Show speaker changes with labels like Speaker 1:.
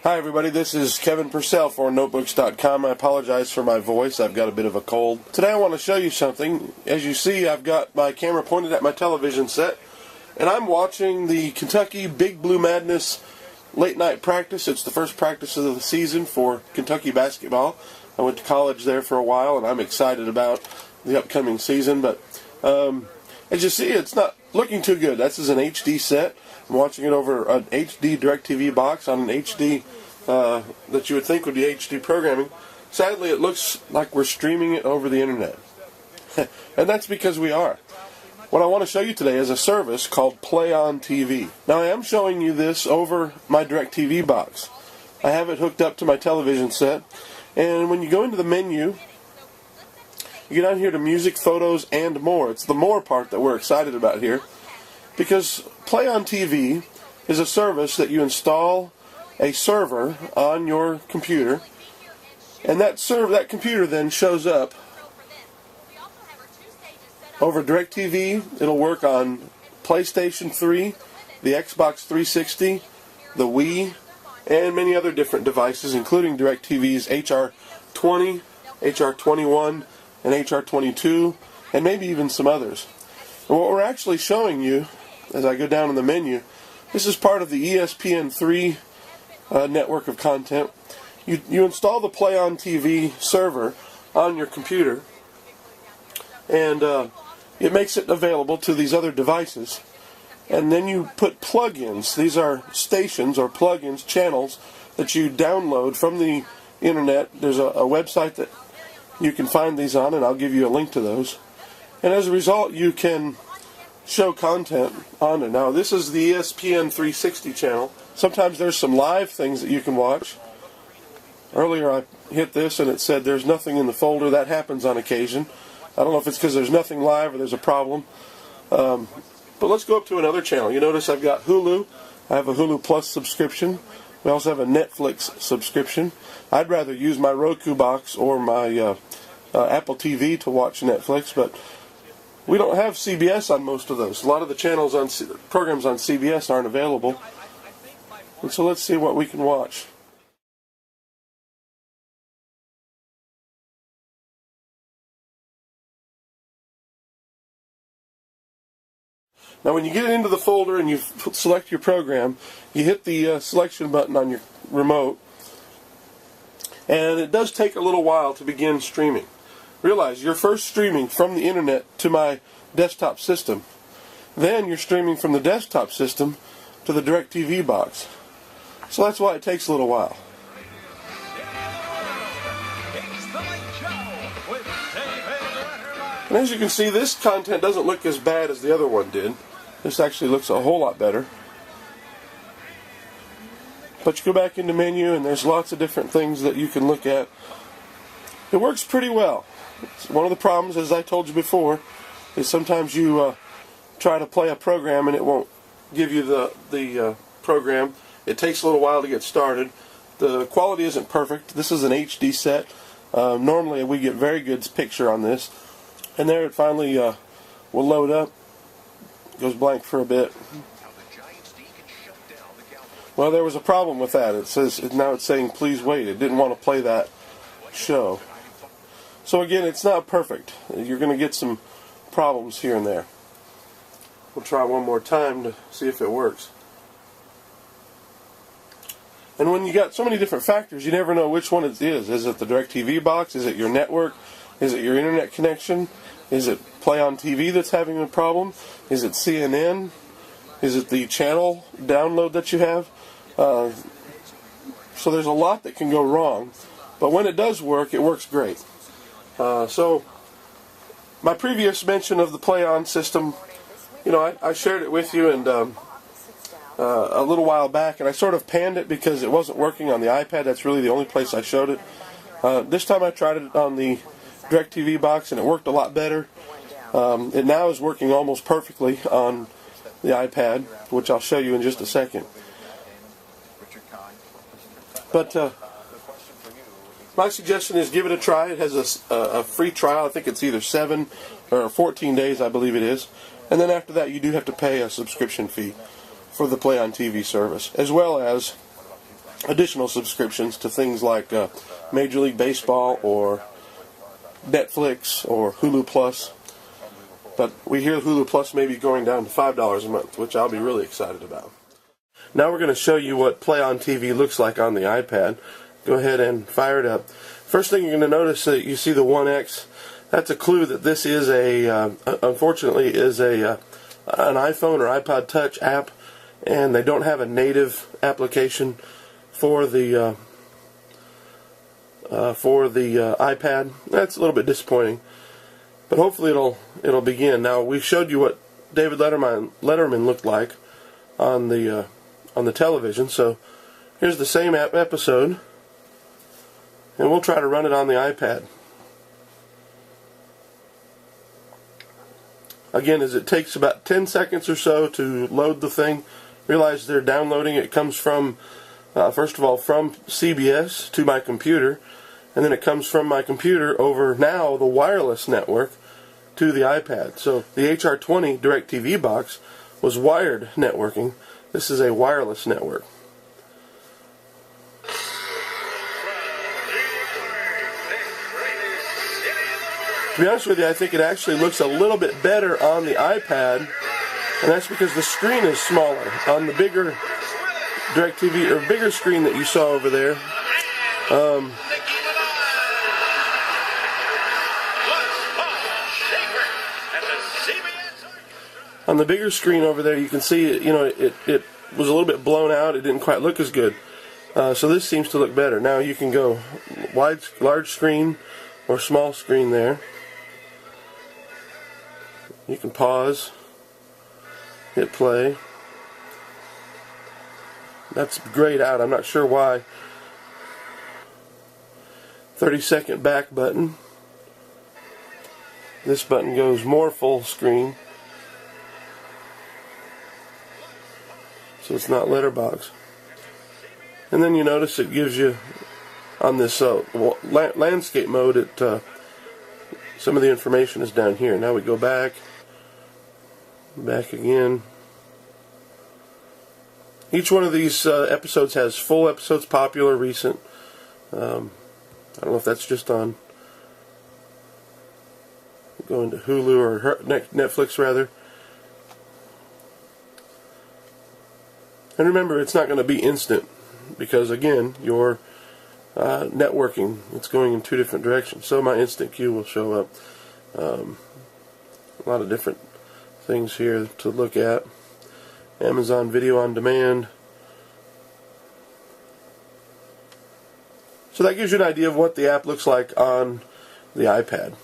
Speaker 1: Hi everybody, this is Kevin Purcell for Notebooks.com. I apologize for my voice, I've got a bit of a cold. Today I want to show you something. As you see, I've got my camera pointed at my television set, and I'm watching the Kentucky Big Blue Madness late night practice. It's the first practice of the season for Kentucky basketball. I went to college there for a while, and I'm excited about the upcoming season, but as you see, it's not looking too good. This is an HD set. I'm watching it over an HD DirecTV box on an HD that you would think would be HD programming. Sadly, it looks like we're streaming it over the internet. And that's because we are. What I want to show you today is a service called PlayOn TV. Now, I am showing you this over my DirecTV box. I have it hooked up to my television set, and when you go into the menu, you get down here to music, photos, and more. It's the more part that we're excited about here, because PlayOn TV is a service that you install a server on your computer, and that computer then shows up over DirecTV. It'll work on PlayStation 3, the Xbox 360, the Wii, and many other different devices, including DirecTV's HR20, HR21, and HR22, and maybe even some others. And what we're actually showing you, as I go down in the menu, this is part of the ESPN3 network of content. You install the PlayOn TV server on your computer, and it makes it available to these other devices. And then you put plugins. These are stations or plugins, channels that you download from the internet. There's a website that you can find these on, and I'll give you a link to those. And as a result, you can show content on it. Now, this is the ESPN 360 channel. Sometimes there's some live things that you can watch. Earlier I hit this and it said there's nothing in the folder. That happens on occasion. I don't know if it's because there's nothing live or there's a problem. But let's go up to another channel. You notice I've got Hulu. I have a Hulu Plus subscription. We also have a Netflix subscription. I'd rather use my Roku box or my Apple TV to watch Netflix, but we don't have CBS on most of those. A lot of the channels on programs on CBS aren't available. And so let's see what we can watch. Now, when you get into the folder and you select your program, you hit the selection button on your remote, and it does take a little while to begin streaming. Realize you're first streaming from the internet to my desktop system. Then you're streaming from the desktop system to the DirecTV box. So that's why it takes a little while. And as you can see, this content doesn't look as bad as the other one did. This actually looks a whole lot better. But you go back into menu and there's lots of different things that you can look at. It works pretty well. One of the problems, as I told you before, is sometimes you try to play a program and it won't give you the program. It takes a little while to get started. The quality isn't perfect. This is an HD set. Normally we get very good picture on this. And there it finally will load up. Goes blank for a bit. Well, there was a problem with that. It says now it's saying please wait. It didn't want to play that show. So again, it's not perfect. You're going to get some problems here and there. We'll try one more time to see if it works. And when you got so many different factors, you never know which one it is. Is it the DirecTV box? Is it your network? Is it your internet connection? Is it PlayOn TV that's having a problem? Is it CNN? Is it the channel download that you have? So there's a lot that can go wrong. But when it does work, it works great. So my previous mention of the PlayOn system, I shared it with you and a little while back, and I sort of panned it because it wasn't working on the iPad. That's really the only place I showed it. This time I tried it on the DirecTV box, and it worked a lot better. It now is working almost perfectly on the iPad, which I'll show you in just a second. But my suggestion is give it a try. It has a free trial. I think it's either 7 or 14 days, I believe it is. And then after that, you do have to pay a subscription fee for the PlayOn TV service, as well as additional subscriptions to things like Major League Baseball or Netflix or Hulu Plus. But we hear Hulu Plus may be going down to $5 a month, which I'll be really excited about. Now we're going to show you what PlayOn TV looks like on the iPad. Go ahead and fire it up. First thing you're going to notice that you see the 1X. That's a clue that this is unfortunately, is an iPhone or iPod Touch app, and they don't have a native application for the iPad. That's a little bit disappointing, but hopefully it'll begin. Now, we showed you what David Letterman looked like on the television. So here's the same episode, and we'll try to run it on the iPad. Again, as it takes about 10 seconds or so to load the thing. Realize they're downloading. It comes from, first of all, from CBS to my computer, and then it comes from my computer over now the wireless network to the iPad. So the HR20 DirecTV box was wired networking. This is a wireless network. To be honest with you, I think it actually looks a little bit better on the iPad, and that's because the screen is smaller. On the bigger DirecTV, or bigger screen that you saw over there, on the bigger screen over there, you can see it, it was a little bit blown out. It didn't quite look as good. So this seems to look better. Now you can go large screen or small screen there. You can pause, hit play. That's grayed out. I'm not sure why. 30-second back button. This button goes more full screen, so it's not letterbox. And then you notice it gives you, on this landscape mode, some of the information is down here. Now we go back again. Each one of these episodes has full episodes, popular, recent. I don't know if that's just on going to Hulu or Netflix rather. And remember, it's not going to be instant because, again, your networking, it's going in two different directions. So my instant queue will show up. A lot of different things here to look at. Amazon Video on Demand. So that gives you an idea of what the app looks like on the iPad.